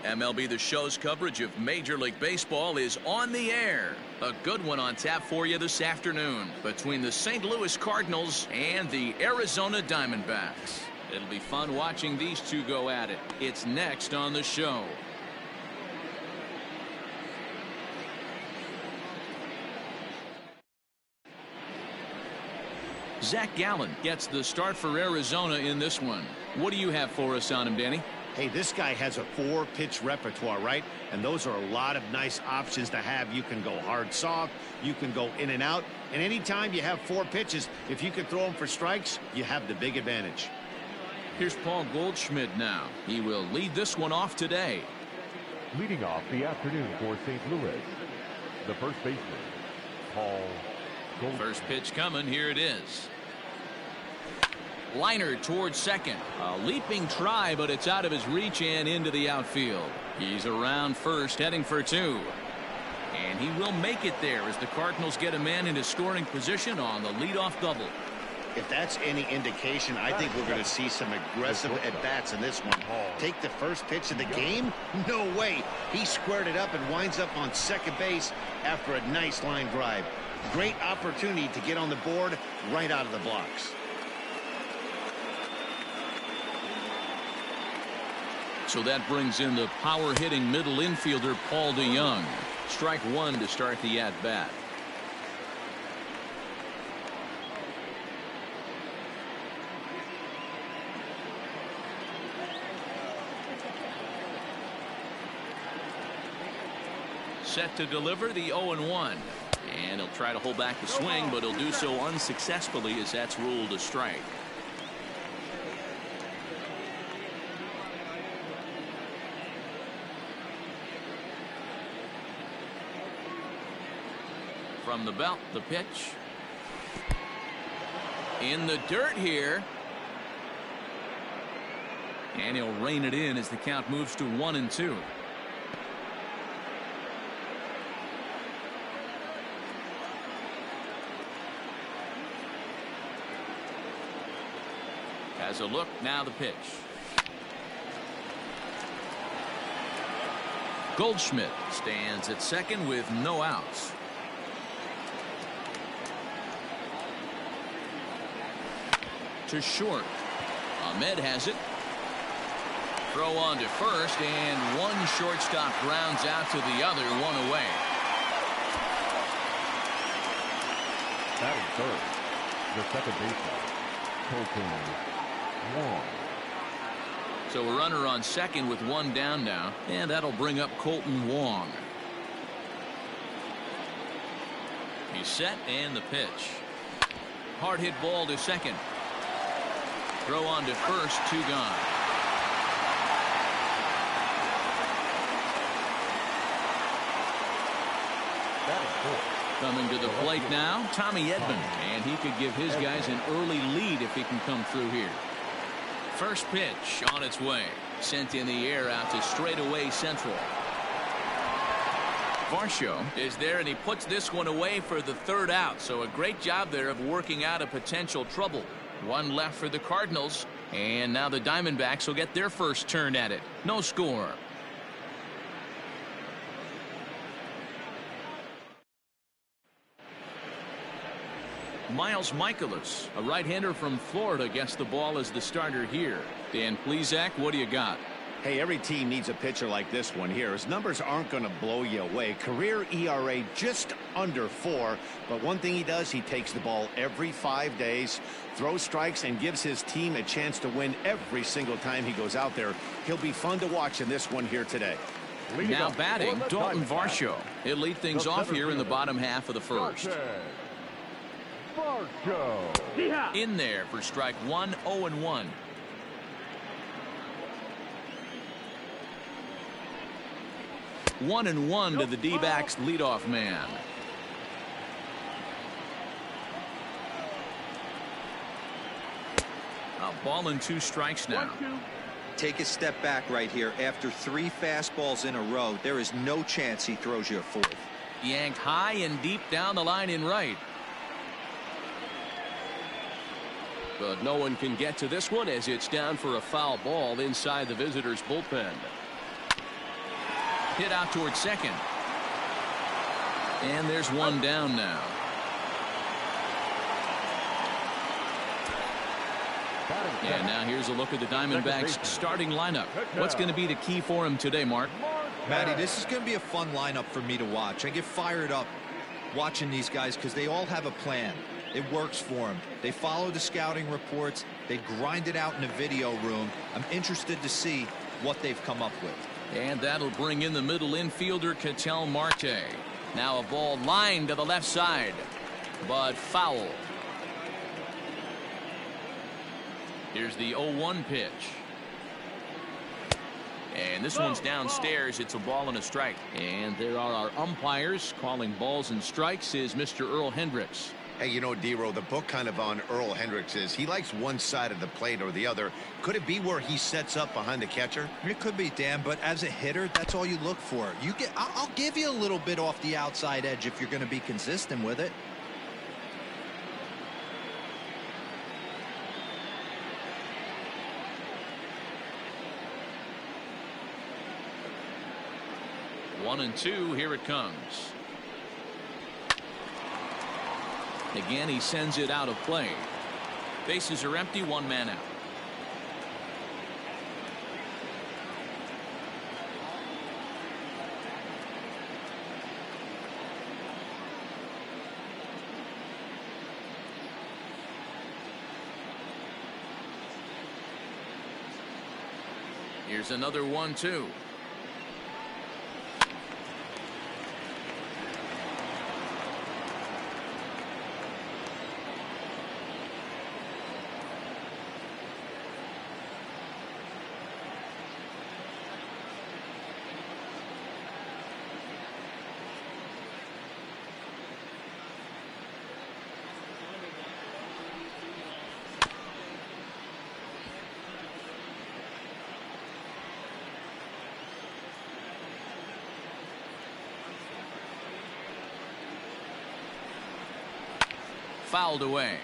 MLB The Show's coverage of Major League Baseball is on the air. A good one on tap for you this afternoon between the St. Louis Cardinals and the Arizona Diamondbacks. It'll be fun watching these two go at it. It's next on the show. Zach Gallen gets the start for Arizona in this one. What do you have for us on him, Danny? Hey, this guy has a 4-pitch repertoire, right? And those are a lot of nice options to have. You can go hard, soft. You can go in and out. And anytime you have 4 pitches, if you can throw them for strikes, you have the big advantage. Here's Paul Goldschmidt now. He will lead this one off today. Leading off the afternoon for St. Louis, the first baseman, Paul Goldschmidt. First pitch coming. Here it is. Liner towards second. A leaping try, but it's out of his reach and into the outfield. He's around first, heading for 2. And he will make it there as the Cardinals get a man into scoring position on the leadoff double. If that's any indication, I think we're going to see some aggressive at-bats in this one. Take the first pitch of the game? No way. He squared it up and winds up on second base after a nice line drive. Great opportunity to get on the board right out of the blocks. So that brings in the power-hitting middle infielder Paul DeYoung. Strike 1 to start the at-bat. Set to deliver the 0-1. And he'll try to hold back the swing, but he'll do so unsuccessfully as that's ruled a strike. From the belt, the pitch. In the dirt here. And he'll rein it in as the count moves to 1-2. Has a look, now the pitch. Goldschmidt stands at second with no outs. To short. Ahmed has it. Throw on to first, and one shortstop grounds out to the other, 1 away. Batting third, the second baseman, Colton Wong. So a runner on second with 1 down now, and that'll bring up Colton Wong. He's set, and the pitch. Hard hit ball to second. Throw on to first, 2 gone. Coming to the plate now, Tommy Edman, and he could give his guys an early lead if he can come through here. First pitch on its way, sent in the air out to straightaway central. Varsho is there, and he puts this one away for the 3rd out. So a great job there of working out a potential trouble. 1 left for the Cardinals, and now the Diamondbacks will get their first turn at it. No score. Miles Michaelis, a right-hander from Florida, gets the ball as the starter here. Dan Plesac, what do you got? Hey, every team needs a pitcher like this one here. His numbers aren't going to blow you away. Career ERA just under 4. But one thing he does, he takes the ball every 5 days, throws strikes, and gives his team a chance to win every single time he goes out there. He'll be fun to watch in this one here today. Now batting, Dalton Varsho. He'll lead things off here in the bottom half of the first. In there for strike 1, 0-1. One and one to the D-backs leadoff man. A ball and 2 strikes now. Take a step back right here. After 3 fastballs in a row, there is no chance he throws you a 4th. Yanked high and deep down the line in right. But no one can get to this one as it's down for a foul ball inside the visitors' bullpen. Hit out towards second. And there's one down now. And now here's a look at the Diamondbacks starting lineup. What's going to be the key for him today, Mark? Matty, this is going to be a fun lineup for me to watch. I get fired up watching these guys because they all have a plan. It works for them. They follow the scouting reports. They grind it out in the video room. I'm interested to see what they've come up with. And that'll bring in the middle infielder, Ketel Marte. Now a ball lined to the left side, but foul. Here's the 0-1 pitch. And this one's downstairs. It's a ball and a strike. And there are our umpires calling balls and strikes is Mr. Earl Hendricks. Hey, you know, D-Row, the book kind of on Earl Hendricks is he likes one side of the plate or the other. Could it be where he sets up behind the catcher? It could be, Dan, but as a hitter, that's all you look for. I'll give you a little bit off the outside edge if you're going to be consistent with it. One and two, here it comes. Again, he sends it out of play. Bases are empty, one man out. Here's another 1-2. Fouled away.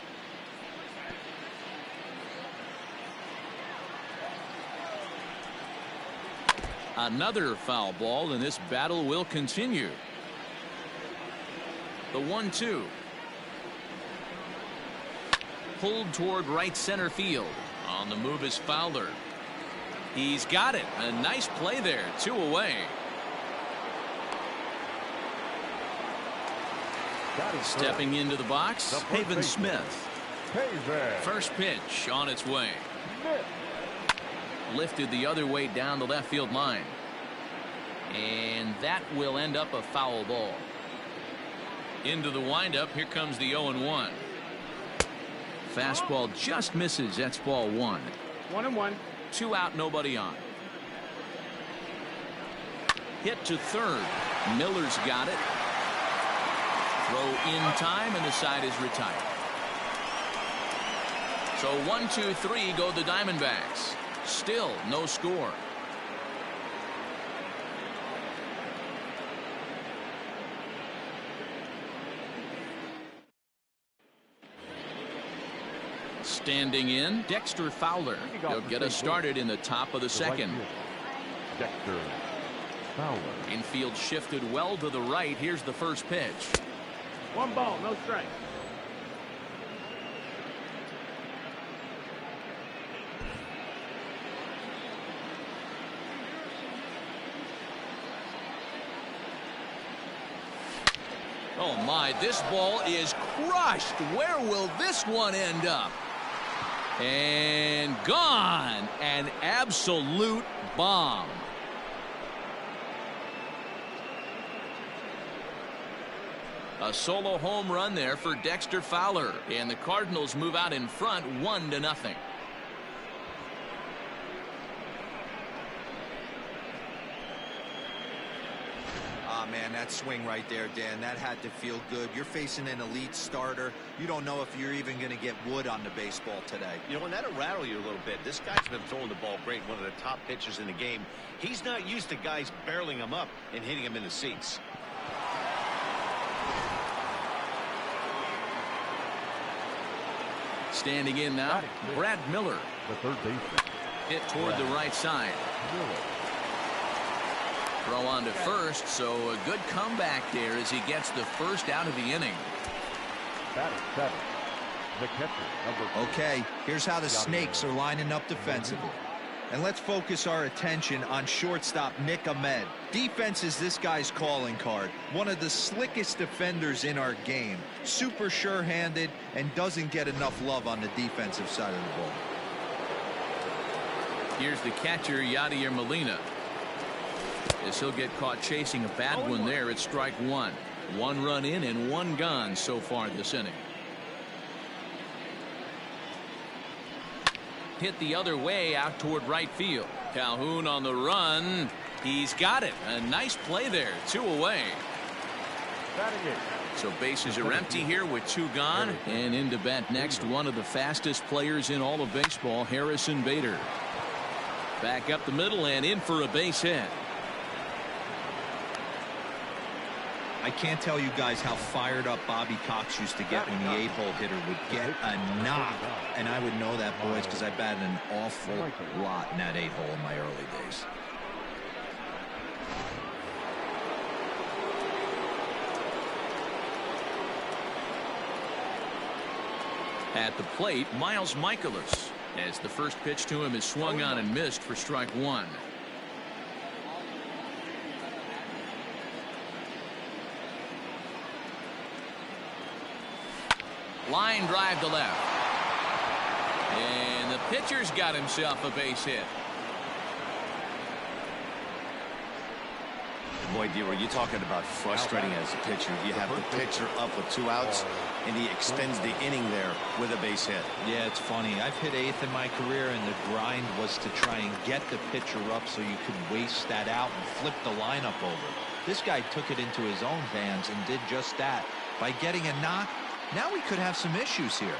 Another foul ball, and this battle will continue. The 1-2. Pulled toward right center field. On the move is Fowler. He's got it. A nice play there. 2 away. Stepping into the box, Haven Smith. First pitch on its way. Lifted the other way down the left field line. And that will end up a foul ball. Into the windup, here comes the 0-1. Fastball just misses. That's ball 1. 1-1. 2 out, nobody on. Hit to third. Miller's got it. Throw in time, and the side is retired. So 1, 2, 3 go the Diamondbacks. Still no score. Standing in, Dexter Fowler. He'll get us started in the top of the second. Dexter Fowler. Infield shifted well to the right. Here's the first pitch. 1 ball, no strike. Oh my, this ball is crushed. Where will this one end up? And gone. An absolute bomb. A solo home run there for Dexter Fowler, and the Cardinals move out in front 1-0. Ah, man, that swing right there, Dan, that had to feel good. You're facing an elite starter. You don't know if you're even going to get wood on the baseball today. You know, and that'll rattle you a little bit. This guy's been throwing the ball great, one of the top pitchers in the game. He's not used to guys barreling him up and hitting him in the seats. Standing in now, Brad Miller. The third baseman. Hit toward the right side. Throw on to first, so a good comeback there as he gets the first out of the inning. Batting seven, the catcher, number 4. Okay, here's how the Snakes are lining up defensively. And let's focus our attention on shortstop Nick Ahmed. Defense is this guy's calling card. One of the slickest defenders in our game. Super sure-handed and doesn't get enough love on the defensive side of the ball. Here's the catcher, Yadier Molina. As he'll get caught chasing a bad one there at strike one. 1 run in and 1 gone so far this inning. Hit the other way out toward right field. Calhoun on the run. He's got it. A nice play there. 2 away. So bases are empty here with 2 gone. And in to bat next, one of the fastest players in all of baseball, Harrison Bader. Back up the middle and in for a base hit. I can't tell you guys how fired up Bobby Cox used to get when the 8-hole hitter would get a knock. And I would know that, boys, because I batted an awful lot in that 8-hole in my early days. At the plate, Miles Michaelis, as the first pitch to him is swung on and missed for strike 1. Line drive to left. And the pitcher's got himself a base hit. Boy, D, were you talking about frustrating as a pitcher? You have the pitcher up with 2 outs, and he extends the inning there with a base hit. Yeah, it's funny. I've hit 8th in my career, and the grind was to try and get the pitcher up so you could waste that out and flip the lineup over. This guy took it into his own hands and did just that. By getting a knock, now we could have some issues here.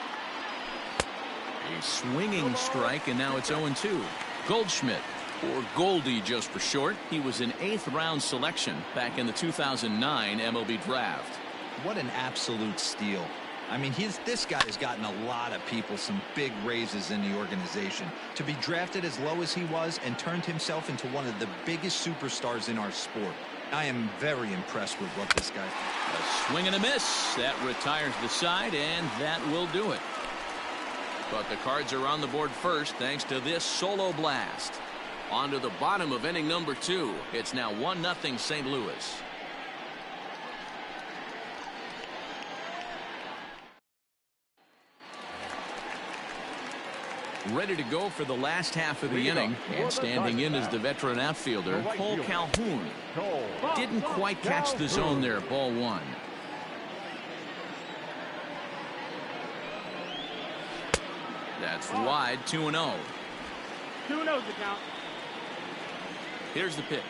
A swinging strike, and now it's 0-2. Goldschmidt, or Goldie just for short. He was an 8th round selection back in the 2009 MLB draft. What an absolute steal. I mean, this guy has gotten a lot of people some big raises in the organization. To be drafted as low as he was and turned himself into one of the biggest superstars in our sport. I am very impressed with what this guy did. A swing and a miss. That retires the side, and that will do it. But the Cards are on the board first thanks to this solo blast. On to the bottom of inning number 2. It's now 1-0 St. Louis. Ready to go for the last half of the inning, and standing in is the veteran outfielder Cole Calhoun. Didn't quite catch the zone there. Ball 1. That's wide. 2-0. 2-0's the count. Here's the pitch.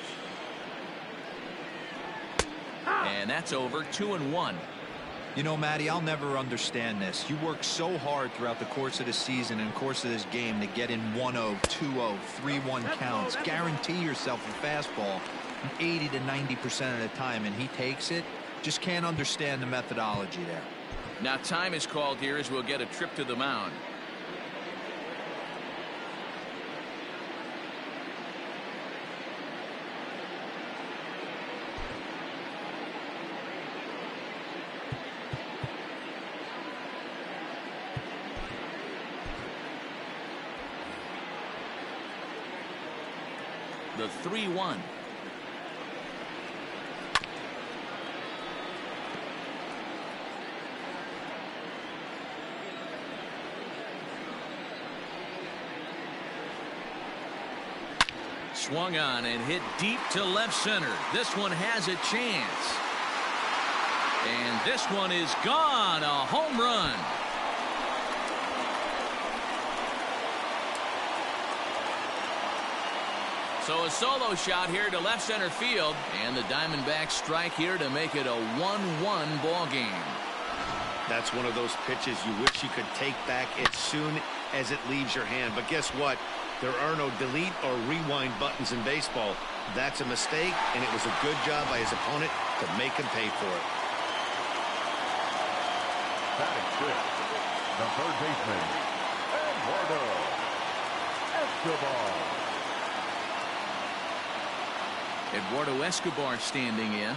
And that's over. 2-1. You know, Matty, I'll never understand this. You work so hard throughout the course of the season and course of this game to get in 1-0, 2-0, 3-1 counts. Guarantee yourself a fastball 80 to 90% of the time, and he takes it. Just can't understand the methodology there. Now time is called here as we'll get a trip to the mound. The 3-1. Swung on and hit deep to left center. This one has a chance. And this one is gone. A home run. So a solo shot here to left center field, and the Diamondbacks strike here to make it a 1-1 ball game. That's one of those pitches you wish you could take back as soon as it leaves your hand. But guess what? There are no delete or rewind buttons in baseball. That's a mistake, and it was a good job by his opponent to make him pay for it. Batting fifth, the third baseman, Eduardo Escobar. Eduardo Escobar standing in.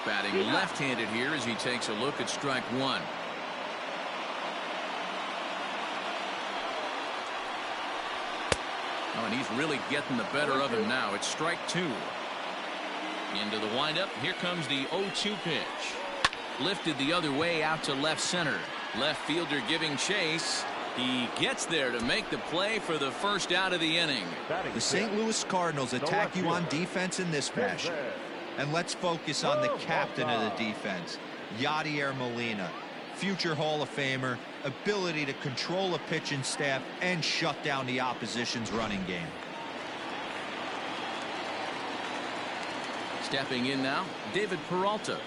Batting left-handed here as he takes a look at strike one. Oh, and he's really getting the better of him now. It's strike two. Into the windup. Here comes the 0-2 pitch. Lifted the other way out to left center. Left fielder giving chase. He gets there to make the play for the first out of the inning. The St. Louis Cardinals attack you on defense in this fashion. And let's focus on the captain of the defense, Yadier Molina. Future Hall of Famer, ability to control a pitching staff and shut down the opposition's running game. Stepping in now, David Peralta.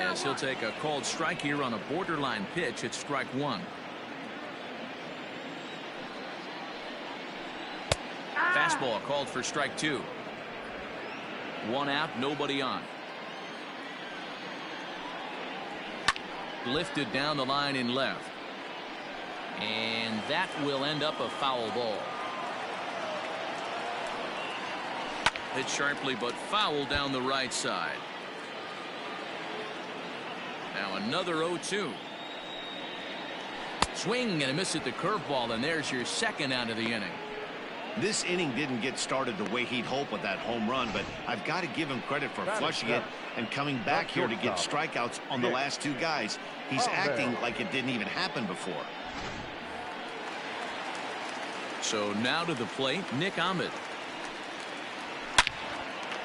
As he'll take a called strike here on a borderline pitch at strike one. Fastball called for strike two. One out, nobody on. Lifted down the line in left. And that will end up a foul ball. Hit sharply but foul down the right side. Now another 0-2. Swing and a miss at the curveball, and there's your second out of the inning. This inning didn't get started the way he'd hoped with that home run, but I've got to give him credit for flushing it and coming back here to get strikeouts on the last two guys. He's acting like it didn't even happen before. So now to the plate, Nick Ahmed.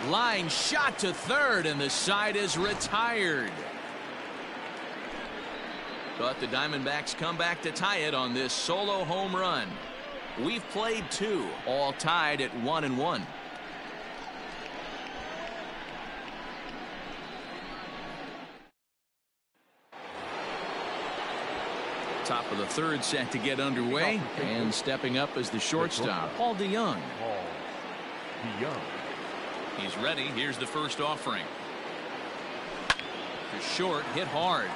Line shot to third, and the side is retired. But the Diamondbacks come back to tie it on this solo home run. We've played two, all tied at 1-1. Top of the third set to get underway, and stepping up as the shortstop, Paul DeYoung. He's ready. Here's the first offering. To short, hit hard,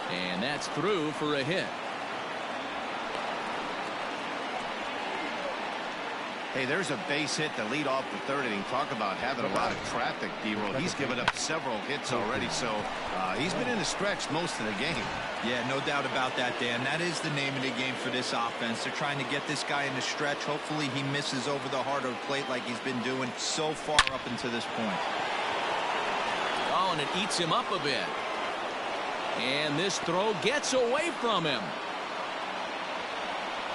and that's through for a hit. Hey, there's a base hit to lead off the third inning. Talk about having a lot of traffic, D-Roll. He's given up several hits already, so he's been in the stretch most of the game. Yeah, no doubt about that, Dan. That is the name of the game for this offense. They're trying to get this guy in the stretch. Hopefully he misses over the heart of the plate like he's been doing so far up until this point. Oh, and it eats him up a bit. And this throw gets away from him.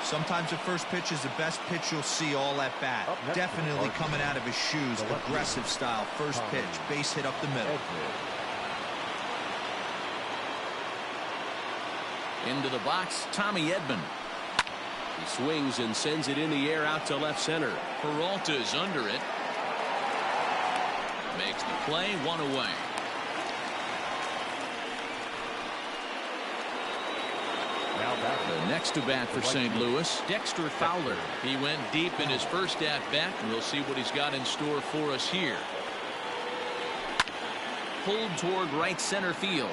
Sometimes the first pitch is the best pitch you'll see all at bat. Definitely coming out of his shoes. Aggressive style. First pitch. Base hit up the middle. Into the box, Tommy Edman. He swings and sends it in the air out to left center. Peralta's under it. Makes the play, one away. The next to bat for St. Louis, Dexter Fowler. He went deep in his first at bat, and we'll see what he's got in store for us here. Pulled toward right center field.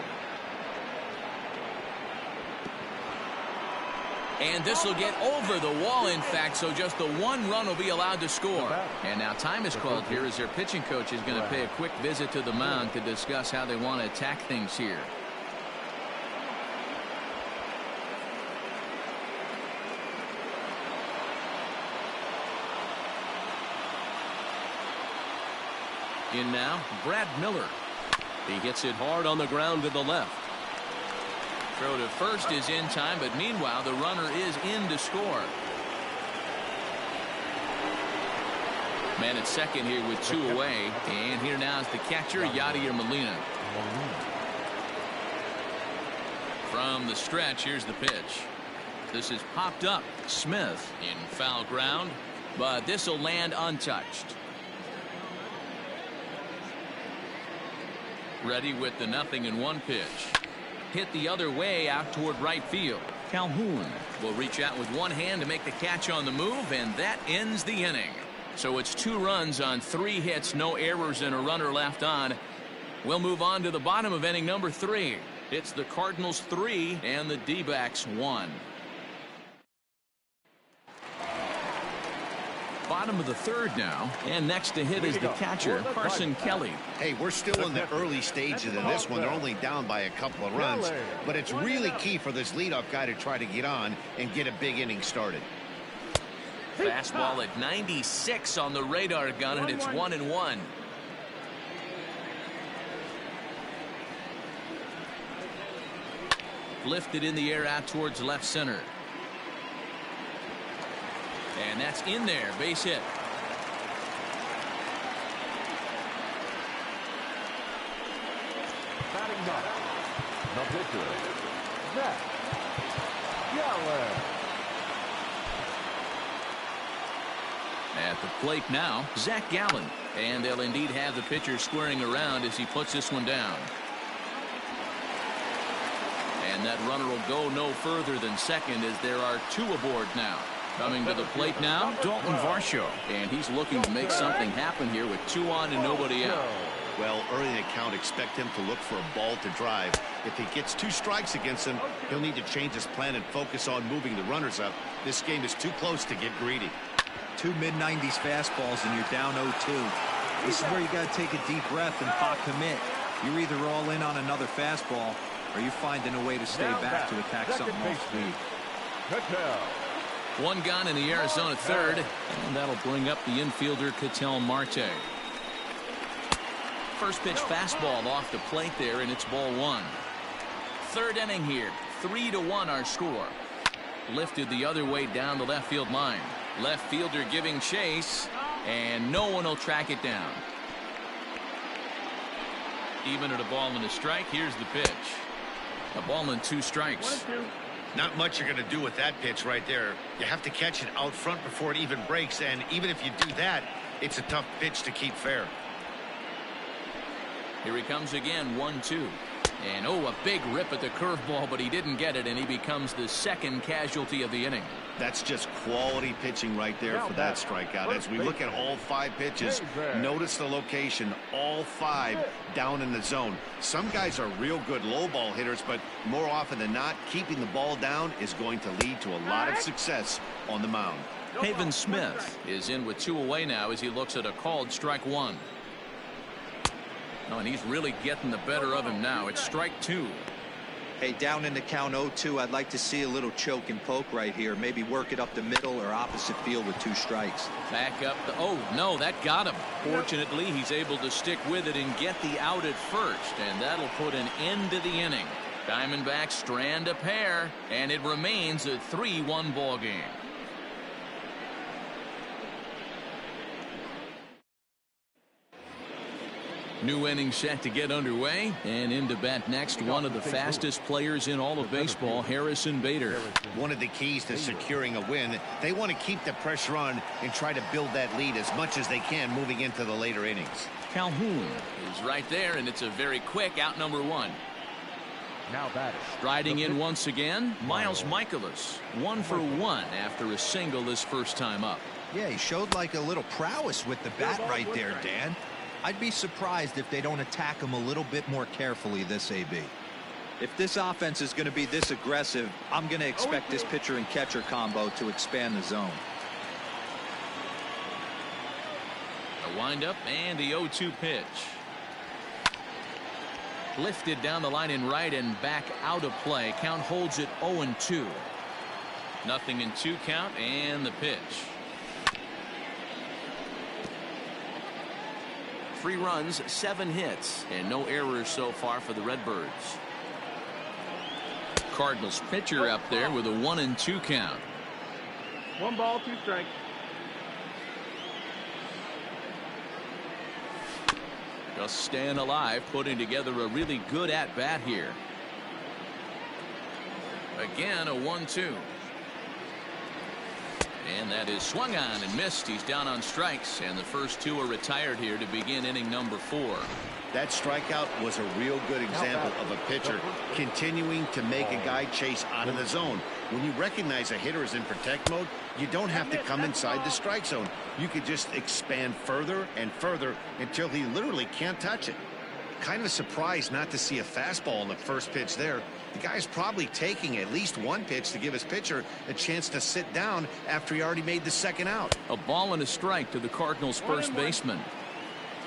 And this will get over the wall, in fact, so just the one run will be allowed to score. And now time is called here as their pitching coach is going to pay a quick visit to the mound to discuss how they want to attack things here. In now, Brad Miller. He hits it hard on the ground to the left. Throw to first is in time, but meanwhile the runner is in to score. Man at second here with two away, and here now is the catcher, Yadier Molina. From the stretch, here's the pitch. This is popped up. Smith in foul ground, but this will land untouched. Ready with the 0-1 pitch. Hit the other way out toward right field. Calhoun will reach out with one hand to make the catch on the move, and that ends the inning. So it's 2 runs on 3 hits, no errors, and a runner left on. We'll move on to the bottom of inning number 3. It's the Cardinals 3 and the D-backs 1. Bottom of the third now, and next to hit is the catcher, Carson Kelly. Hey, we're still in the early stages of this one. They're only down by a couple of runs, but it's really key for this leadoff guy to try to get on and get a big inning started. Fastball at 96 on the radar gun, and it's 1-1. Lifted in the air out towards left center. And that's in there, base hit. Batting up, the pitcher, Yadier. At the plate now, Zach Gallen. And they'll indeed have the pitcher squaring around as he puts this one down. And that runner will go no further than second as there are two aboard now. Coming to the plate now, Dalton Varsho. And he's looking to make something happen here with 2 on and nobody out. Well, early in the count, expect him to look for a ball to drive. If he gets 2 strikes against him, he'll need to change his plan and focus on moving the runners up. This game is too close to get greedy. 2 mid-90s fastballs and you're down 0-2. This is where you got to take a deep breath and pot commit. You're either all in on another fastball or you're finding a way to stay back to attack something off speed. 1 gone in the Arizona third, and that'll bring up the infielder Ketel Marte. First pitch fastball off the plate there, and it's ball 1. Third inning here, 3-1 our score. Lifted the other way down the left field line. Left fielder giving chase, and no one will track it down. Even at a ball and a strike, here's the pitch. A ball and 2 strikes. 1-2. Not much you're going to do with that pitch right there. You have to catch it out front before it even breaks, and even if you do that, it's a tough pitch to keep fair. Here he comes again, 1-2. And oh, a big rip at the curveball, but he didn't get it, and he becomes the second casualty of the inning. That's just quality pitching right there for that strikeout. As we look at all 5 pitches, notice the location, all 5 down in the zone. Some guys are real good low ball hitters, but more often than not, keeping the ball down is going to lead to a lot of success on the mound. Haven Smith is in with 2 away now as he looks at a called strike 1. Oh, and he's really getting the better of him now. It's strike 2. Hey, down in the count 0-2, I'd like to see a little choke and poke right here. Maybe work it up the middle or opposite field with 2 strikes. Back up the, oh no, that got him. Fortunately, he's able to stick with it and get the out at first, and that'll put an end to the inning. Diamondbacks strand a pair, and it remains a 3-1 ball game. New inning set to get underway, and in to bat next, one of the fastest players in all of baseball, Harrison Bader. One of the keys to securing a win, they want to keep the pressure on and try to build that lead as much as they can moving into the later innings. Calhoun is right there, and it's a very quick out number 1. Now batting. Striding in once again, Miles Michaelis, 1 for 1 after a single his first time up. Yeah, he showed like a little prowess with the bat right there, Dan. I'd be surprised if they don't attack him a little bit more carefully this AB. If this offense is going to be this aggressive, I'm going to expect this pitcher and catcher combo to expand the zone. A windup and the 0-2 pitch. Lifted down the line in right and back out of play. Count holds it 0-2. Nothing in 2 count, and the pitch. 3 runs, 7 hits, and no errors so far for the Redbirds. Cardinals pitcher up there with a 1-2 count. 1 ball, 2 strikes. Just staying alive, putting together a really good at-bat here. Again, a 1-2. And that is swung on and missed. He's down on strikes, and the first 2 are retired here to begin inning number 4. That strikeout was a real good example of a pitcher continuing to make a guy chase out of the zone. When you recognize a hitter is in protect mode, you don't have to come inside the strike zone. You could just expand further and further until he literally can't touch it. Kind of surprised not to see a fastball on the first pitch there. The guy's probably taking at least one pitch to give his pitcher a chance to sit down after he already made the second out. A ball and a strike to the Cardinals' first baseman.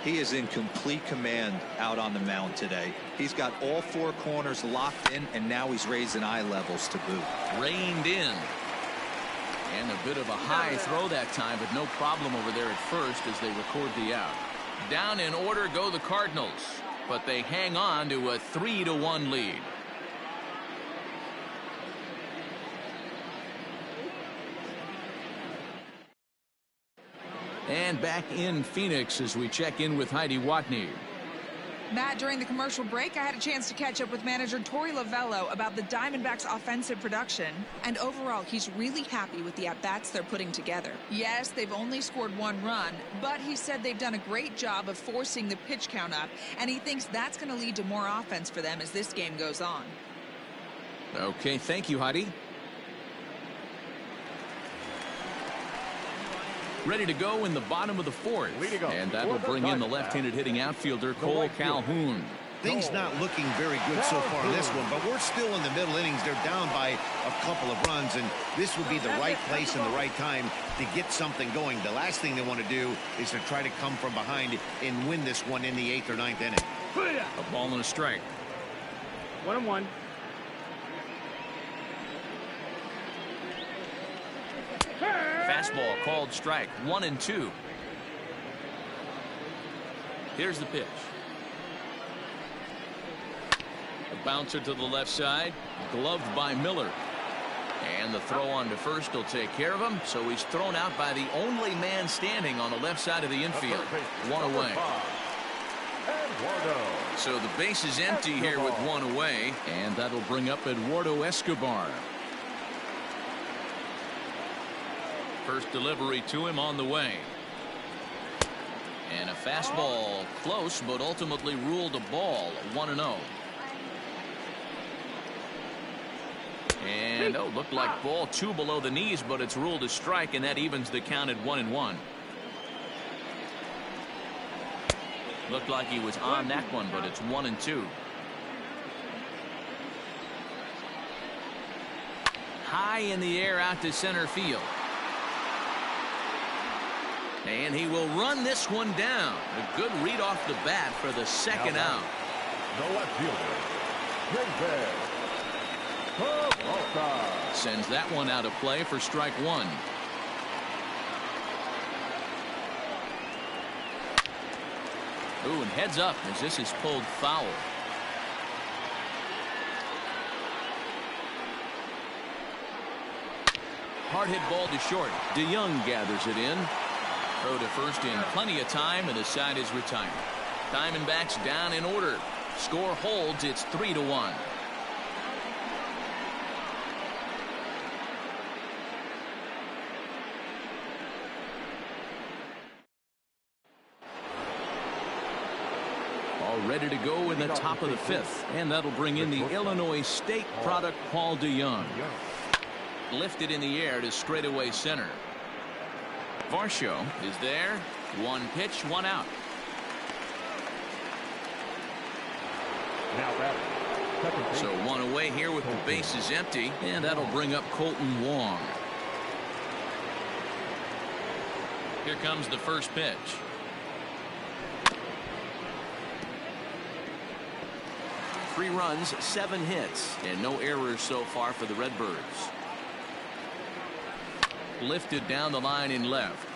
He is in complete command out on the mound today. He's got all four corners locked in, and now he's raising eye levels to boot. Reined in. And a bit of a high throw that time, but no problem over there at first as they record the out. Down in order go the Cardinals, but they hang on to a 3-1 lead. And back in Phoenix as we check in with Heidi Watney. Matt, during the commercial break, I had a chance to catch up with manager Torey Lovello about the Diamondbacks' offensive production. And overall, he's really happy with the at-bats they're putting together. Yes, they've only scored one run, but he said they've done a great job of forcing the pitch count up, and he thinks that's going to lead to more offense for them as this game goes on. Okay, thank you, Heidi. Ready to go in the bottom of the fourth. And that will bring in the left-handed hitting outfielder Cole Calhoun. Things not looking very good so far in this one, but we're still in the middle innings. They're down by a couple of runs, and this would be the right place and the right time to get something going. The last thing they want to do is to try to come from behind and win this one in the 8th or 9th inning. A ball and a strike. 1-1. Fastball called strike. 1-2. Here's the pitch. A bouncer to the left side, gloved by Miller. And the throw on to first will take care of him, so he's thrown out by the only man standing on the left side of the infield. One away. So the base is empty here with one away, and that'll bring up Eduardo Escobar. First delivery to him on the way. And a fastball close, but ultimately ruled a ball. 1-0. And looked like ball 2 below the knees, but it's ruled a strike, and that evens the count at 1-1. Looked like he was on that one, but it's 1-2. High in the air out to center field. And he will run this one down. A good read off the bat for the second out. The left fielder, Peralta. Sends that one out of play for strike one. Ooh, and heads up as this is pulled foul. Hard hit ball to short. DeYoung gathers it in. Throw to first in plenty of time, and the side is retired. Diamondbacks down in order. Score holds. It's 3-1. All ready to go in the top of the 5th, and that'll bring in the Illinois State product Paul DeYoung. Lifted in the air to straightaway center. Varsho is there. One pitch, one out. So one away here with the bases empty, and that'll bring up Colton Wong. Here comes the first pitch. Three runs, 7 hits, and no errors so far for the Redbirds. Lifted down the line in left.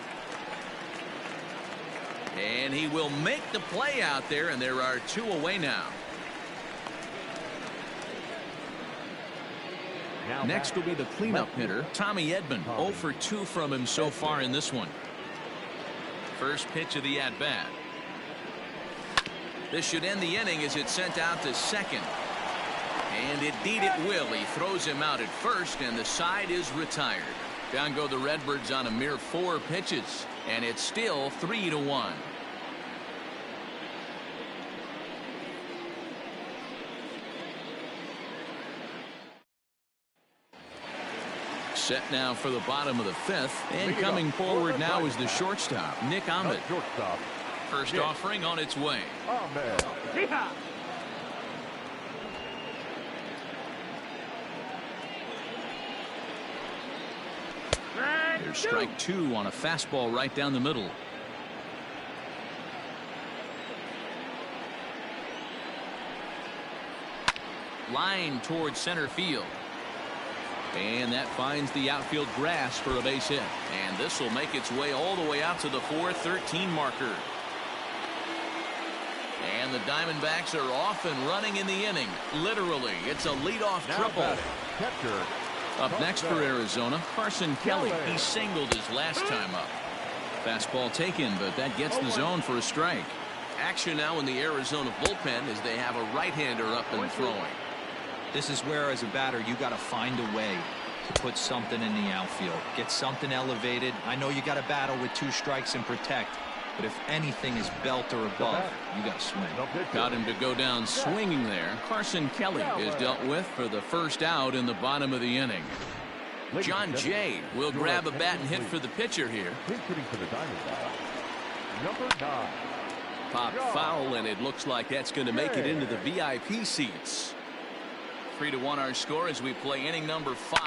And he will make the play out there, and there are 2 away now. Next will be the cleanup hitter, Tommy Edman. 0 for 2 from him so far in this one. First pitch of the at-bat. This should end the inning as it's sent out to second. And indeed it will. He throws him out at first, and the side is retired. Down go the Redbirds on a mere 4 pitches, and it's still 3-1. Set now for the bottom of the 5th, and coming forward now is the shortstop, Ahmed. Shortstop, First offering on its way. Ahmed. There's strike 2 on a fastball right down the middle. Line towards center field. And that finds the outfield grass for a base hit. And this will make its way all the way out to the 4-13 marker. And the Diamondbacks are off and running in the inning. Literally, it's a leadoff triple. Catcher. Up next for Arizona, Carson Kelly. He singled his last time up. Fastball taken, but that gets the zone for a strike. Action now in the Arizona bullpen as they have a right-hander up and throwing. This is where, as a batter, you got to find a way to put something in the outfield. Get something elevated. I know you got to battle with 2 strikes and protect, but if anything is belt or above, you got to swing. Got him to go down swinging there. Carson Kelly is dealt with for the first out in the bottom of the inning. John Jay will grab a bat and hit for the pitcher here. Hitting for the Diamondbacks. Number 9. Pop foul, and it looks like that's going to make it into the VIP seats. 3-1 our score as we play inning number 5.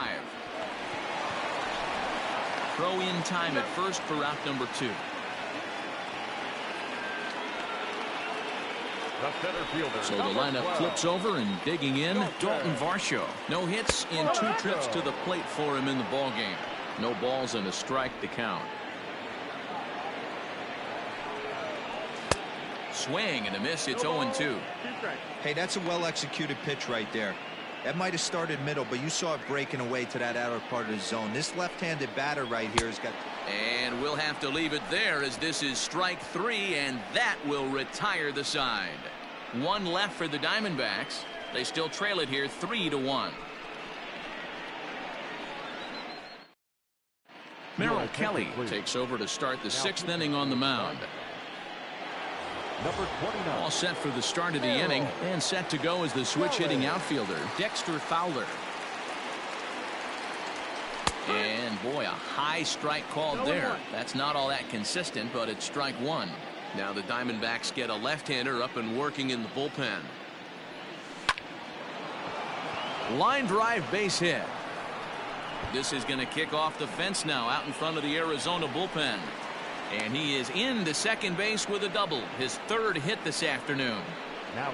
Throw in time at first for out number 2. So the lineup flips over, and digging in, Dalton Varsho. No hits in 2 trips to the plate for him in the ball game. No balls and a strike to count. Swing and a miss. It's 0-2. Hey, that's a well-executed pitch right there. That might have started middle, but you saw it breaking away to that outer part of the zone. This left-handed batter right here has got... And we'll have to leave it there as this is strike 3, and that will retire the side. 1 left for the Diamondbacks. They still trail it here 3-1. Merrill Kelly takes over to start the 6th inning on the mound. Number 29. All set for the start of the inning, and set to go as the switch-hitting outfielder, Dexter Fowler. And boy, a high strike called there. That's not all that consistent, but it's strike 1. Now the Diamondbacks get a left-hander up and working in the bullpen. Line drive base hit. This is going to kick off the fence now out in front of the Arizona bullpen. And he is into second base with a double, his 3rd hit this afternoon.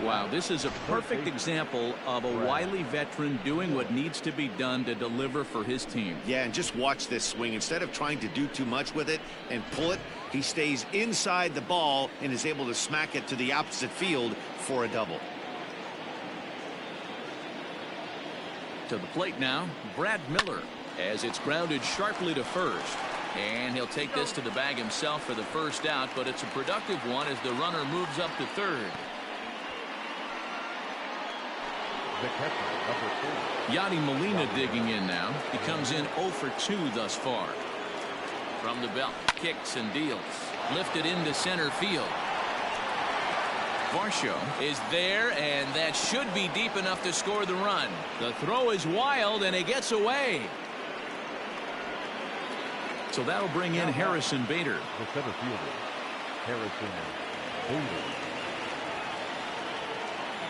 Wow, this is a perfect example of a wily veteran doing what needs to be done to deliver for his team. Yeah, and just watch this swing. Instead of trying to do too much with it and pull it, he stays inside the ball and is able to smack it to the opposite field for a double. To the plate now, Brad Miller, as it's grounded sharply to first. And he'll take this to the bag himself for the first out, but it's a productive one as the runner moves up to 3rd. The catcher, number 4. Yadier Molina digging in now. He comes in 0 for 2 thus far. From the belt, kicks and deals. Lifted into center field. Varsho is there, and that should be deep enough to score the run. The throw is wild, and it gets away. So that'll bring in Harrison Bader. The center fielder, Harrison Bader.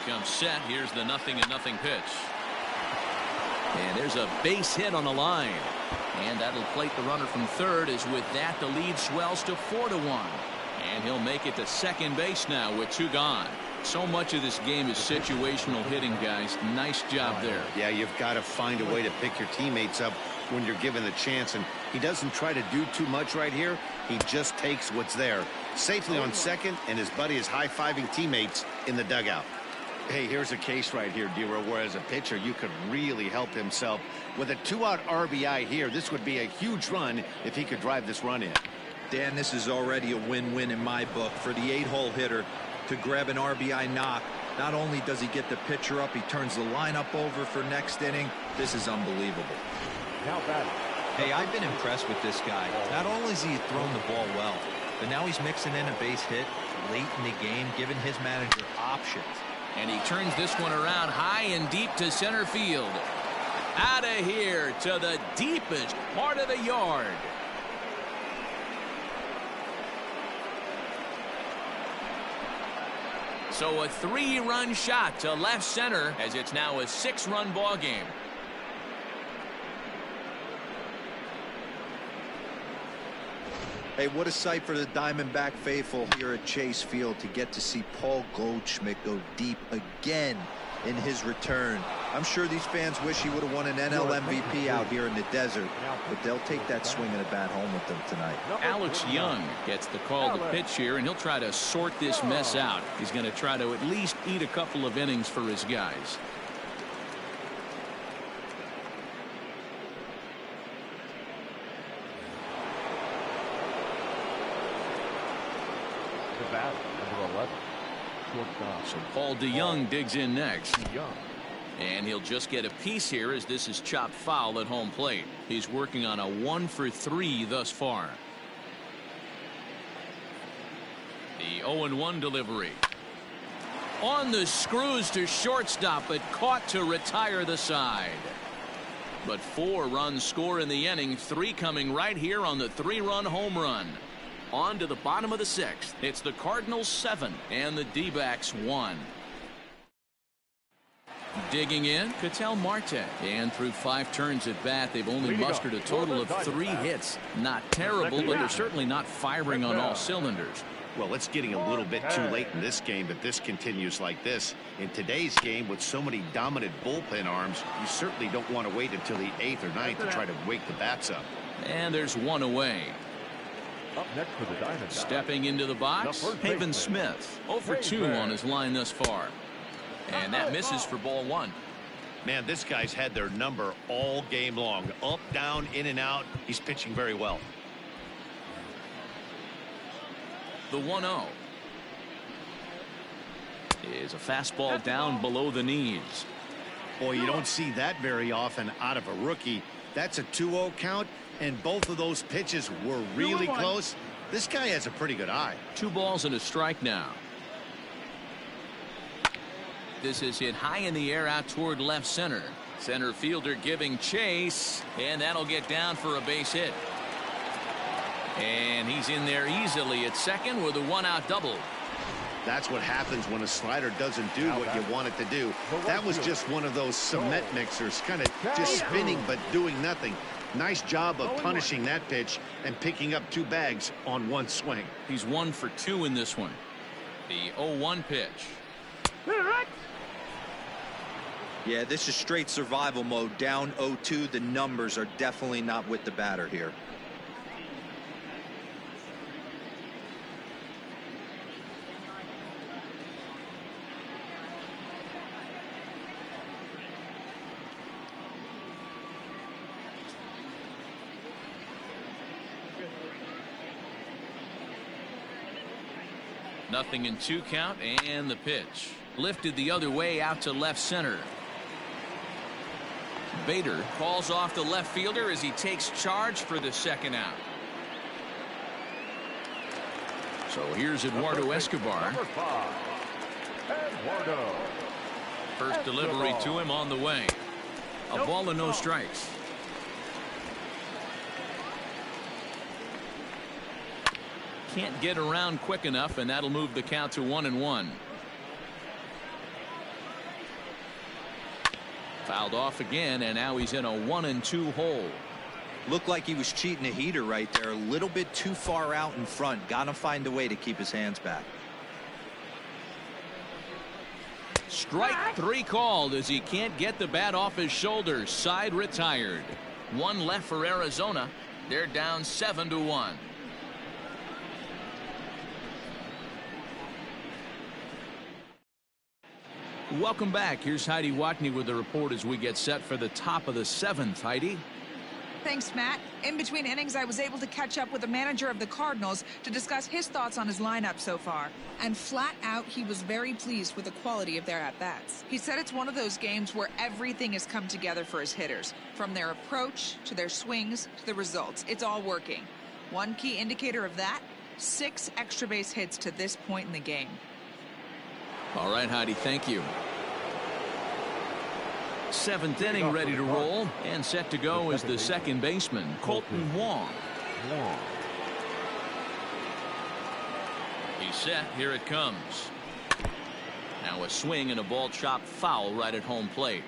Comes set. Here's the 0-0 pitch. And there's a base hit on the line. And that'll plate the runner from 3rd, as with that the lead swells to 4-1. And he'll make it to second base now with 2 gone. So much of this game is situational hitting, guys. Nice job there. Yeah, you've got to find a way to pick your teammates up when you're given the chance, and he doesn't try to do too much right here. He just takes what's there. Safely on second, and his buddy is high-fiving teammates in the dugout. Hey, here's a case right here, Dero, where as a pitcher you could really help himself. With a 2-out RBI here, this would be a huge run if he could drive this run in. Dan, this is already a win-win in my book for the 8-hole hitter to grab an RBI knock. Not only does he get the pitcher up, he turns the lineup over for next inning. This is unbelievable. Now batting. Hey, I've been impressed with this guy. Not only has he thrown the ball well, but now he's mixing in a base hit late in the game, giving his manager options. And he turns this one around high and deep to center field. Out of here to the deepest part of the yard. So a 3-run shot to left center as it's now a 6-run ball game. Hey, what a sight for the Diamondback faithful here at Chase Field to get to see Paul Goldschmidt go deep again in his return. I'm sure these fans wish he would have won an NL MVP out here in the desert, but they'll take that swing of the bat home with them tonight. Alex Young gets the call to pitch here, and he'll try to sort this mess out. He's going to try to at least eat a couple of innings for his guys. The bat, number 11. Shortstop. So Paul DeYoung digs in next. And he'll just get a piece here as this is chopped foul at home plate. He's working on a 1-for-3 thus far. The 0-1 delivery. On the screws to shortstop, but caught to retire the side. But 4 runs score in the inning, 3 coming right here on the 3-run home run. On to the bottom of the 6th. It's the Cardinals 7 and the D-backs 1. Digging in, Ketel Marte. And through 5 turns at bat, they've only mustered a total of 3 hits. Not terrible, but they're certainly not firing on all cylinders. Well, it's getting a little bit too late in this game if this continues like this. In today's game, with so many dominant bullpen arms, you certainly don't want to wait until the 8th or 9th to try to wake the bats up. And there's 1 away. Up next for the Diamondbacks. Stepping into the box, Haven Smith. 0-for-2 on his line thus far. And that misses for ball 1. Man, this guy's had their number all game long. Up, down, in and out. He's pitching very well. The 1-0 is a fastball down below the knees. Boy, you don't see that very often out of a rookie. That's a 2-0 count, and both of those pitches were really close. This guy has a pretty good eye. 2 balls and a strike now. This is hit high in the air out toward left center. Center fielder giving chase, and that'll get down for a base hit. And he's in there easily at second with a 1-out double. That's what happens when a slider doesn't do what you want it to do. That was just one of those cement mixers, kind of just spinning but doing nothing. Nice job of punishing that pitch and picking up 2 bags on 1 swing. He's 1 for 2 in this one. The 0-1 pitch. Yeah, this is straight survival mode. Down 0-2. The numbers are definitely not with the batter here. Nothing in 2 count, and the pitch lifted the other way out to left center. Bader calls off the left fielder as he takes charge for the 2nd out. So here's Eduardo Escobar. Number 5, Eduardo. First delivery to him on the way. A ball and no strikes. Can't get around quick enough, and that'll move the count to 1-1. Fouled off again, and now he's in a 1-2 hole. Looked like he was cheating a heater right there. A little bit too far out in front. Gotta find a way to keep his hands back. Strike 3 called as he can't get the bat off his shoulders. Side retired. 1 left for Arizona. They're down 7-1. Welcome back. Here's Heidi Watney with the report as we get set for the top of the 7th. Heidi. Thanks, Matt. In between innings, I was able to catch up with the manager of the Cardinals to discuss his thoughts on his lineup so far. And flat out, he was very pleased with the quality of their at-bats. He said it's one of those games where everything has come together for his hitters. From their approach, to their swings, to the results. It's all working. One key indicator of that, 6 extra base hits to this point in the game. All right, Heidi, thank you. 7th inning ready to roll, and set to go is the 2nd baseman, Colton Wong. He's set. Here it comes. Now a swing and a ball chopped foul right at home plate.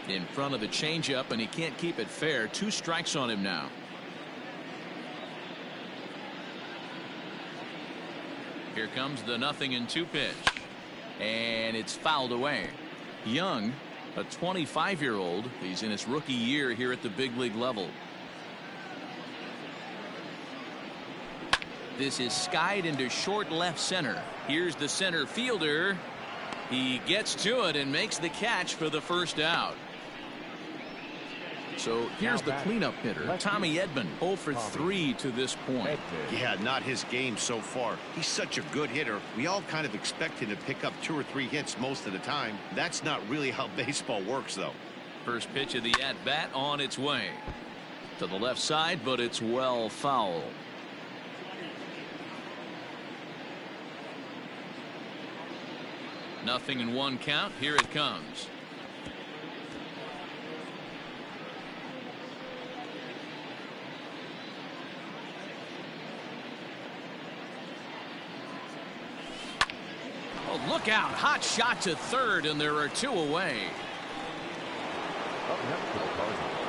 In front of the changeup, and he can't keep it fair. 2 strikes on him now. Here comes the 0-2 pitch. And it's fouled away. Young, a 25-year-old. He's in his rookie year here at the big league level. This is skied into short left center. Here's the center fielder. He gets to it and makes the catch for the first out. So here's the cleanup hitter, Tommy Edman, 0 for 3 to this point. Yeah, not his game so far. He's such a good hitter. We all kind of expect him to pick up 2 or 3 hits most of the time. That's not really how baseball works, though. First pitch of the at-bat on its way. To the left side, but it's well foul. Nothing in 1 count. Here it comes. Oh, look out. Hot shot to third, and there are 2 away.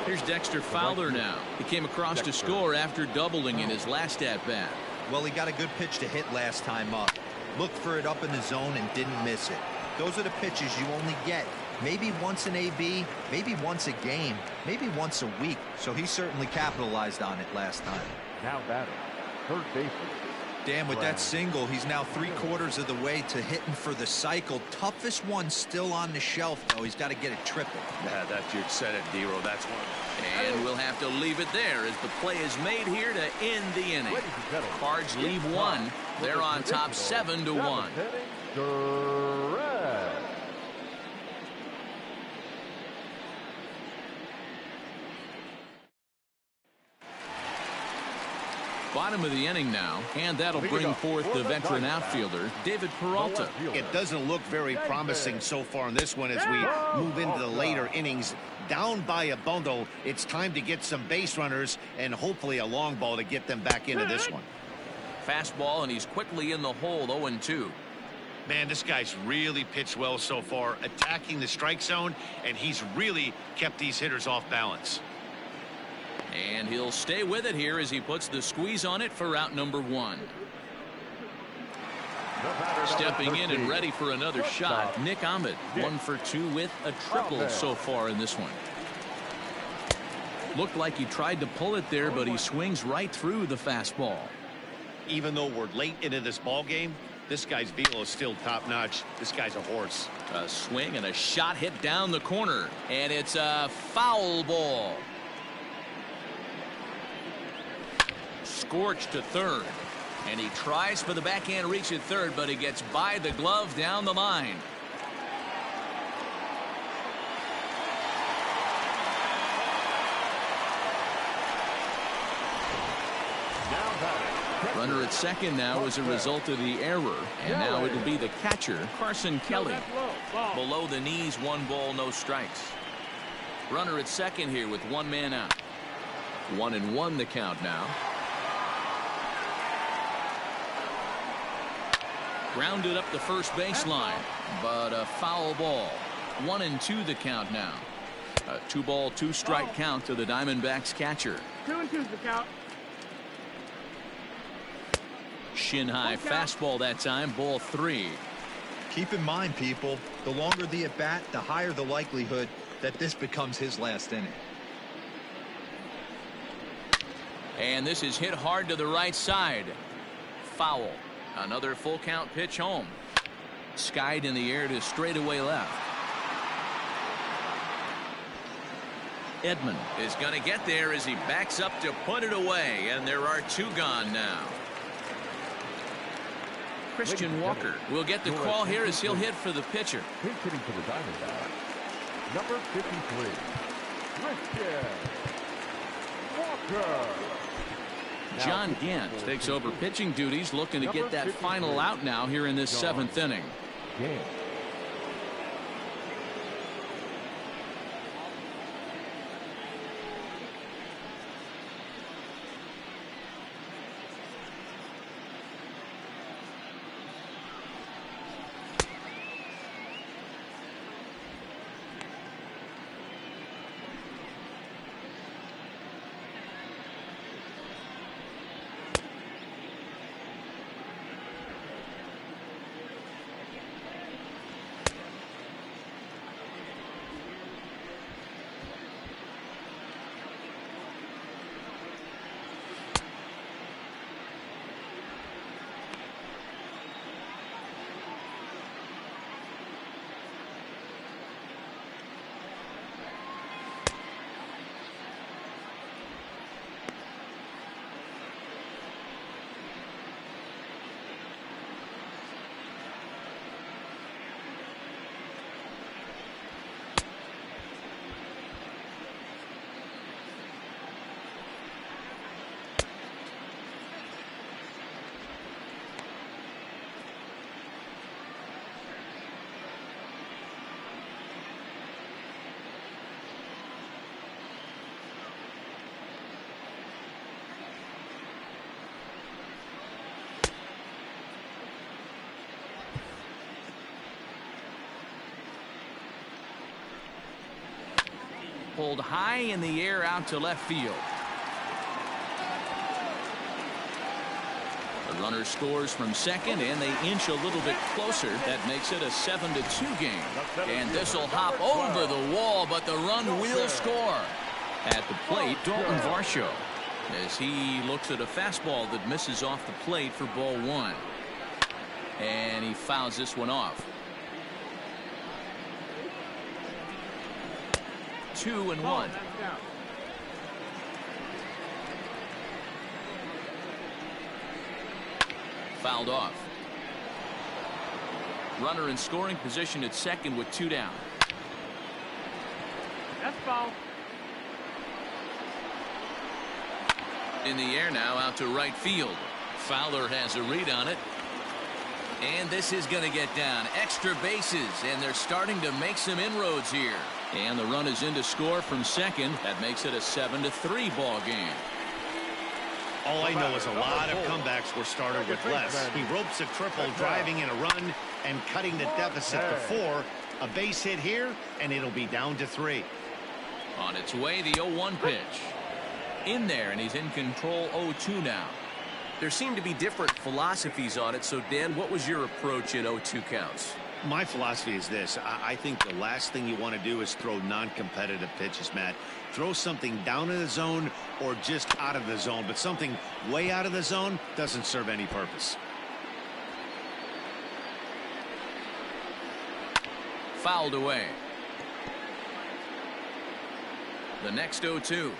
Here's Dexter Fowler now. He came across to score after doubling in his last at-bat. Well, he got a good pitch to hit last time up. Looked for it up in the zone and didn't miss it. Those are the pitches you only get maybe once in AB, maybe once a game, maybe once a week. So he certainly capitalized on it last time. Now batting, third baseman. Dan, with that single, he's now 3/4 of the way to hitting for the cycle. Toughest one still on the shelf, though. He's got to get it triple. Yeah, that's your set it, D-Row. That's one. And we'll have to leave it there as the play is made here to end the inning. Cards leave 1. They're on top 7-1. Bottom of the inning now, and that'll bring forth the veteran outfielder, David Peralta. It doesn't look very promising so far in this one as we move into the later innings. Down by a bundle, it's time to get some base runners and hopefully a long ball to get them back into this one. Fastball, and he's quickly in the hole, 0-2. Man, this guy's really pitched well so far, attacking the strike zone, and he's really kept these hitters off balance. And he'll stay with it here as he puts the squeeze on it for out number 1. Stepping in and ready for another shot, Nick Ahmed, 1 for 2 with a triple so far in this one. Looked like he tried to pull it there, but he swings right through the fastball. Even though we're late into this ball game, this guy's velo is still top-notch. This guy's a horse. A swing and a shot hit down the corner, and it's a foul ball. Scorched to third, and he tries for the backhand reach at third, but he gets by the glove down the line. Runner at second now as a result of the error, and now it'll be the catcher, Carson Kelly. Below the knees, 1 ball, no strikes. Runner at second here with 1 man out. 1-1 the count now. Grounded up the first baseline, but a foul ball. 1-2 the count now. A 2-ball, 2-strike count to the Diamondbacks catcher. 2-2's the count. Shin high fastball that time, ball 3. Keep in mind, people, the longer the at bat, the higher the likelihood that this becomes his last inning. And this is hit hard to the right side. Foul. Another full count pitch home. Skied in the air to straightaway left. Edman is going to get there as he backs up to put it away, and there are 2 gone now. Christian Walker will get the call here as he'll hit for the pitcher. He's hitting for the Diamondbacks. Number 53, Christian Walker. John Gant takes over pitching duties, looking to get that final out now here in this 7th inning. pulled high in the air out to left field. The runner scores from second, and they inch a little bit closer. That makes it a 7-2 game. And this will hop over the wall, but the run will score. At the plate, Dalton Varsho, as he looks at a fastball that misses off the plate for ball one. And he fouls this one off. 2-1. Fouled off. Runner in scoring position at second with 2 down. That's foul. In the air now out to right field. Fowler has a read on it. And this is going to get down. Extra bases, and they're starting to make some inroads here. And the run is in to score from second. That makes it a 7-3 ball game. All I know is a lot of comebacks were started with less. He ropes a triple, driving in a run and cutting the deficit to 4. A base hit here, and it'll be down to 3. On its way, the 0-1 pitch. In there, and he's in control 0-2 now. There seem to be different philosophies on it. So, Dan, what was your approach in 0-2 counts? My philosophy is this. I think the last thing you want to do is throw non-competitive pitches, Matt. Throw something down in the zone or just out of the zone, but something way out of the zone doesn't serve any purpose. Fouled away. The next 0-2.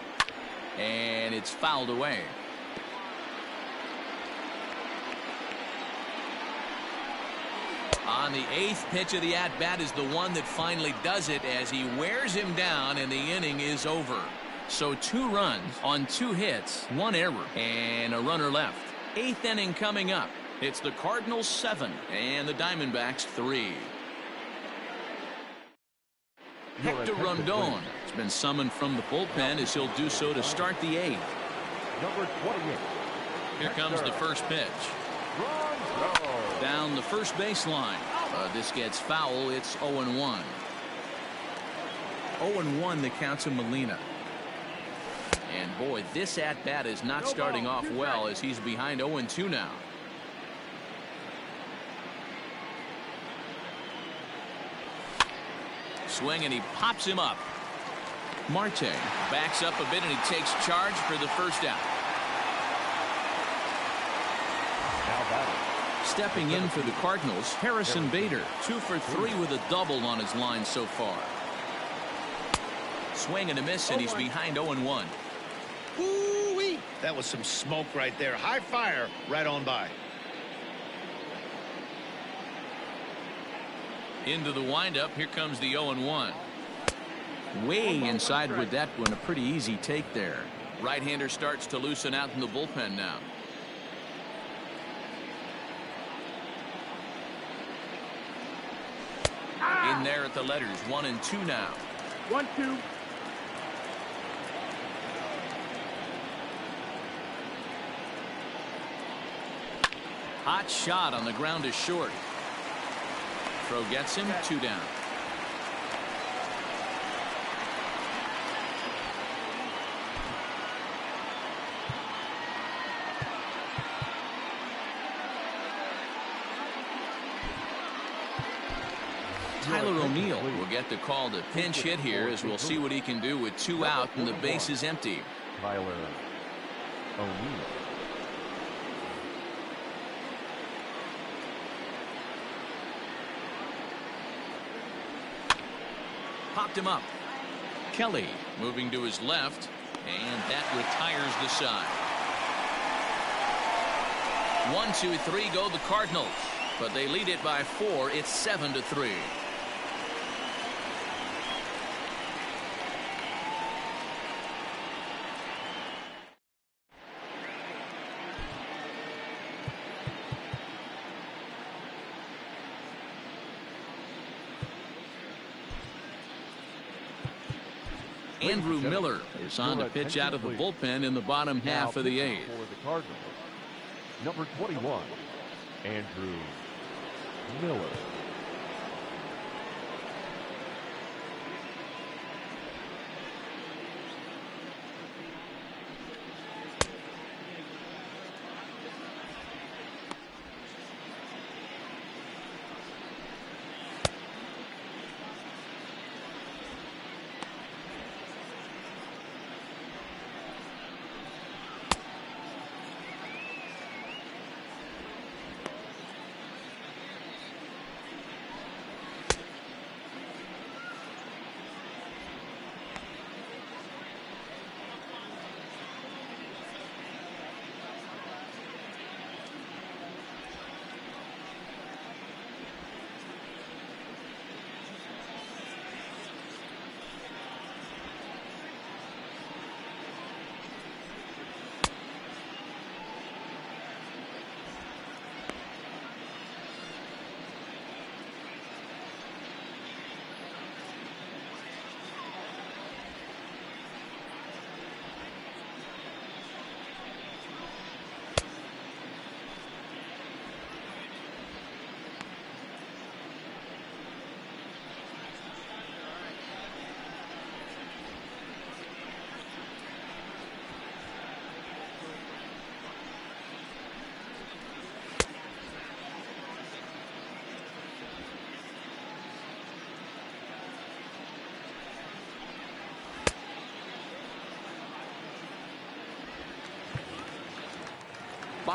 And it's fouled away. On the 8th pitch of the at-bat is the one that finally does it as he wears him down, and the inning is over. So 2 runs on 2 hits, 1 error, and a runner left. 8th inning coming up. It's the Cardinals 7 and the Diamondbacks 3. Hector Rondon has been summoned from the bullpen as he'll do so to start the 8th. Number 28. Here comes the first pitch. Down the first baseline. This gets foul. It's 0-1. 0-1 the count to Molina. And boy, this at-bat is not starting off well as he's behind 0-2 now. Swing, and he pops him up. Marte backs up a bit, and he takes charge for the first out. Now batting. Stepping in for the Cardinals, Harrison Bader, 2 for 3 with a double on his line so far. Swing and a miss, and he's behind 0-1. Woo-wee! That was some smoke right there. High fire right on by. Into the windup. Here comes the 0-1. Way inside with that one. A pretty easy take there. Right-hander starts to loosen out in the bullpen now. In there at the letters, 1 and 2 now. 1-2. Hot shot on the ground is short. Throw gets him, 2 down. Tyler O'Neill will get the call to pinch hit here as we'll see what he can do with 2 out and the base is empty. Tyler O'Neill. Popped him up. Kelly moving to his left, and that retires the side. 1-2-3 go the Cardinals, but they lead it by 4. It's 7-3. Andrew Miller is on to pitch out of the bullpen in the bottom half of the 8th. For the Cardinals, number 21, Andrew Miller.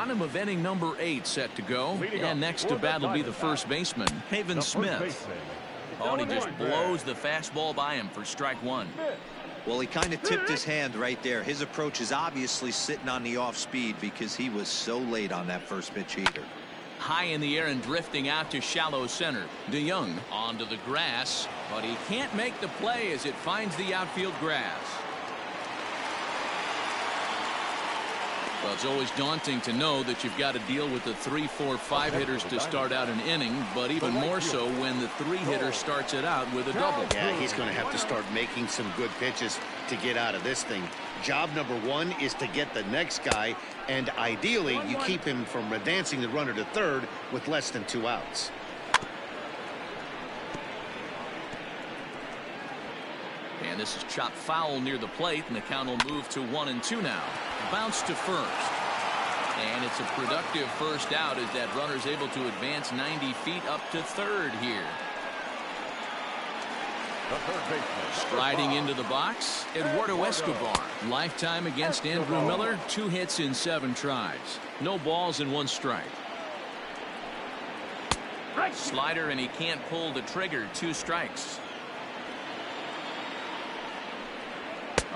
Bottom of inning number 8 set to go. And next to bat will be the first baseman, Haven Smith. Oh, and he just blows the fastball by him for strike 1. Well, he kind of tipped his hand right there. His approach is obviously sitting on the off speed because he was so late on that first pitch either. High in the air and drifting out to shallow center. DeYoung onto the grass, but he can't make the play as it finds the outfield grass. Well, it's always daunting to know that you've got to deal with the 3, 4, 5 hitters to start out an inning, but even more so when the 3 hitter starts it out with a double. Yeah, he's going to have to start making some good pitches to get out of this thing. Job number 1 is to get the next guy, and ideally you keep him from advancing the runner to third with less than 2 outs. And this is chopped foul near the plate, and the count will move to 1-2 now. Bounce to first. And it's a productive first out as that runner's able to advance 90 feet up to third here. Striding into the box, Eduardo Escobar. Lifetime against Andrew Miller, 2 hits in 7 tries. No balls and 1 strike. Slider, and he can't pull the trigger. 2 strikes.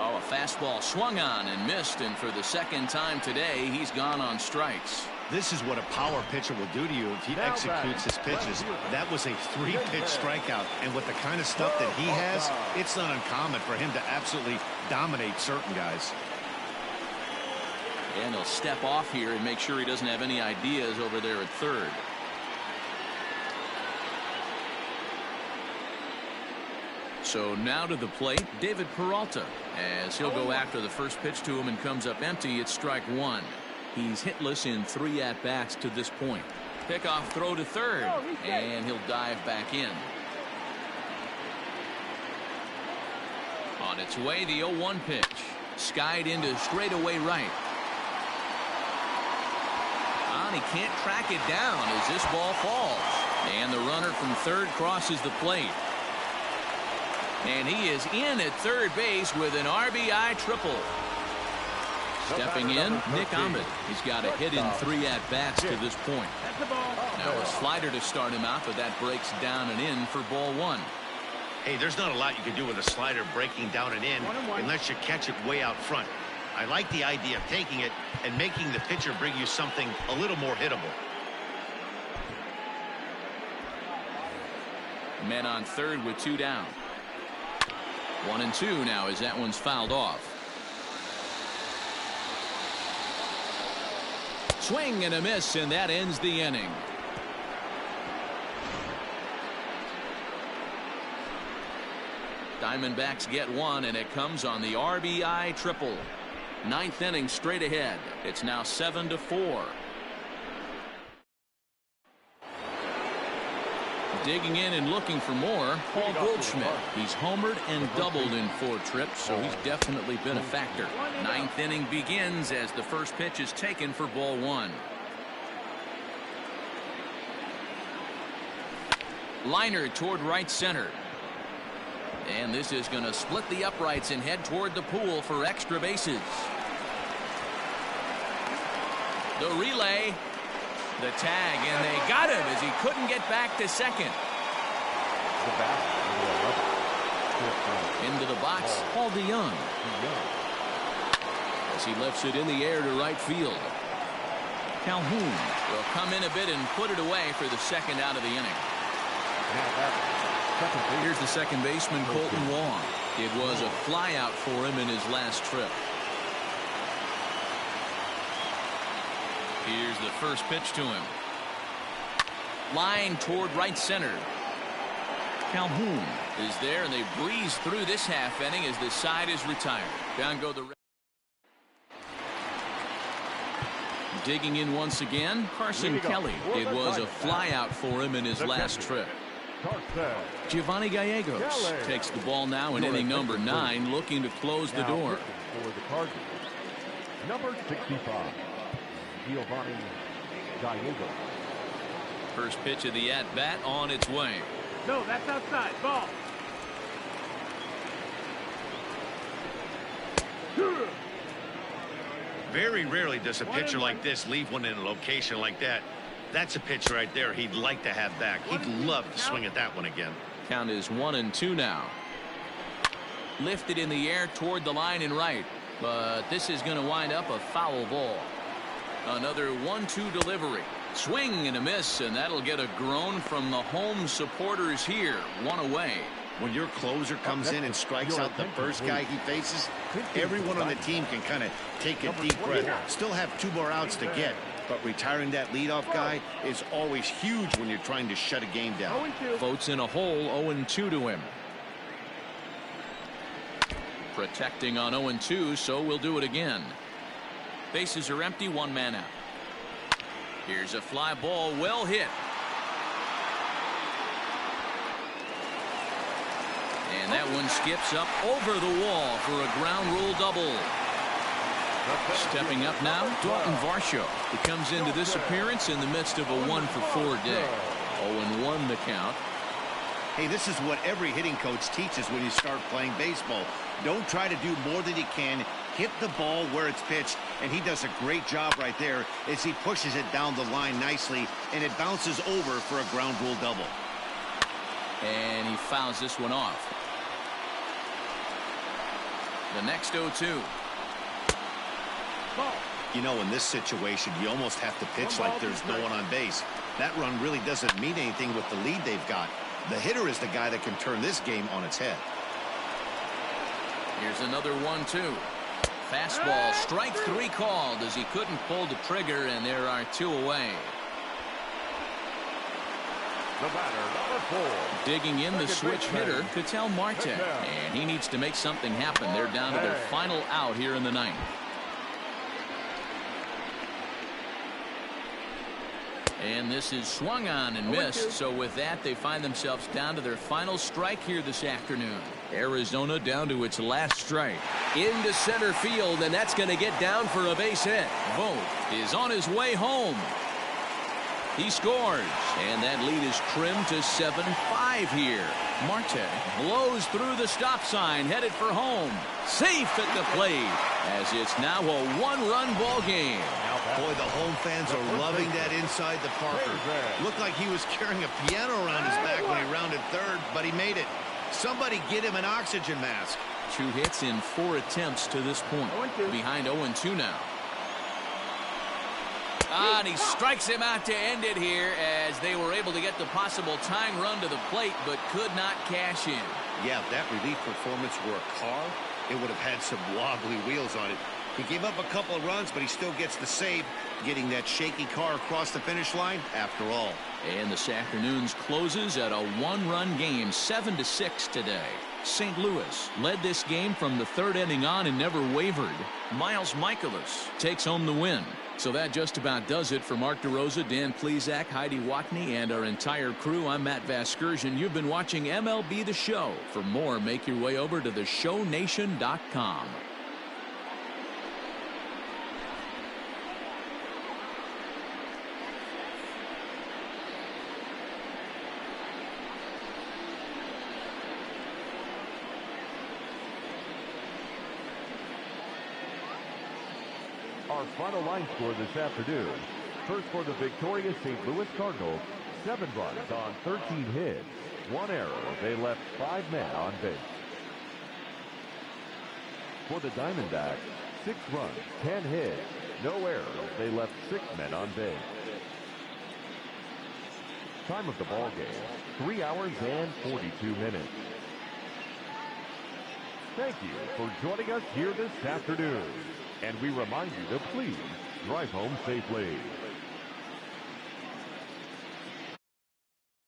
Oh, a fastball swung on and missed, and for the second time today, he's gone on strikes. This is what a power pitcher will do to you if he executes his pitches. That was a 3-pitch strikeout, and with the kind of stuff that he has, it's not uncommon for him to absolutely dominate certain guys. And he'll step off here and make sure he doesn't have any ideas over there at third. So now to the plate, David Peralta, as he'll go after the first pitch to him and comes up empty. It's strike 1. He's hitless in 3 at-bats to this point. Pickoff throw to third, and he'll dive back in. On its way, the 0-1 pitch. Skied into straightaway right. And he can't track it down as this ball falls. And the runner from third crosses the plate. And he is in at third base with an RBI triple. Stepping in, Nick Ahmed. He's got a hit in 3 at-bats to this point. Now a slider to start him out, but that breaks down and in for ball 1. Hey, there's not a lot you can do with a slider breaking down and in unless you catch it way out front. I like the idea of taking it and making the pitcher bring you something a little more hittable. Men on third with 2 down. 1-2 now as that one's fouled off. Swing and a miss, and that ends the inning. Diamondbacks get 1, and it comes on the RBI triple. 9th inning straight ahead. It's now 7-4. Digging in and looking for more, Paul Goldschmidt. He's homered and doubled in 4 trips, so he's definitely been a factor. 9th inning begins as the first pitch is taken for ball 1. Liner toward right center. And this is going to split the uprights and head toward the pool for extra bases. The relay. The tag, and they got him as he couldn't get back to second. Into the box, Paul DeYoung. As he lifts it in the air to right field. Calhoun will come in a bit and put it away for the second out of the inning. Here's the second baseman, Colton Wong. It was a flyout for him in his last trip. Here's the first pitch to him. Line toward right center. Calhoun is there, and they breeze through this half inning as the side is retired. Down go the. Digging in once again, Carson Kelly. It was a flyout for him in his last trip. Giovanni Gallegos takes the ball now in inning number 9, looking to close the door. For the Cardinals, number 65. Giovanni Gallegos. First pitch of the at-bat on its way. No, that's outside. Ball. Very rarely does a pitcher like this leave one in a location like that. That's a pitch right there he'd like to have back. He'd love to swing at that one again. Count is 1-2 now. Lifted in the air toward the line and right, but this is going to wind up a foul ball. Another 1-2 delivery. Swing and a miss, and that'll get a groan from the home supporters here. One away. When your closer comes in and strikes out the first guy he faces, everyone on the team can kind of take a deep breath. Still have 2 more outs to get, but retiring that leadoff guy is always huge when you're trying to shut a game down. Votes in a hole. 0-2 to him. Protecting on 0-2, so we'll do it again. Bases are empty, 1 man out. Here's a fly ball, well hit. And that one skips up over the wall for a ground rule double. Stepping up now, Dalton Varsho. He comes into this appearance in the midst of a 1-for-4 day. 0-1 the count. Hey, this is what every hitting coach teaches when you start playing baseball. Don't try to do more than you can. Hit the ball where it's pitched, and he does a great job right there as he pushes it down the line nicely, and it bounces over for a ground rule double. And he fouls this one off. The next 0-2. You know, in this situation, you almost have to pitch like there's no one on base. That run really doesn't mean anything with the lead they've got. The hitter is the guy that can turn this game on its head. Here's another 1-2. Fastball, strike 3 called as he couldn't pull the trigger, and there are 2 away. The batter, number 4. Digging in the switch hitter, Ketel Marte, and he needs to make something happen. They're down to their final out here in the 9th. And this is swung on and missed, so with that they find themselves down to their final strike here this afternoon. Arizona down to its last strike. Into center field, and that's going to get down for a base hit. Vogt is on his way home. He scores, and that lead is trimmed to 7-5 here. Marte blows through the stop sign, headed for home. Safe at the plate, as it's now a 1-run ball game. Boy, the home fans are loving that inside the Parker. Looked like he was carrying a piano around his back when he rounded third, but he made it. Somebody get him an oxygen mask. 2 hits in 4 attempts to this point. Behind 0-2 now. And he strikes him out to end it here as they were able to get the possible tying run to the plate, but could not cash in. Yeah, if that relief performance were a car, it would have had some wobbly wheels on it. He gave up a couple of runs, but he still gets the save, getting that shaky car across the finish line after all. And this afternoon's closes at a 1-run game, 7-6 today. St. Louis led this game from the 3rd inning on and never wavered. Miles Michaelis takes home the win. So that just about does it for Mark DeRosa, Dan Plesac, Heidi Watney, and our entire crew. I'm Matt Vasgersian. You've been watching MLB The Show. For more, make your way over to theshownation.com. Our final line score this afternoon. First for the victorious St. Louis Cardinals, 7 runs on 13 hits, 1 error. They left 5 men on base. For the Diamondbacks, 6 runs, 10 hits, no errors. They left 6 men on base. Time of the ball game, 3 hours and 42 minutes. Thank you for joining us here this afternoon. And we remind you to please drive home safely.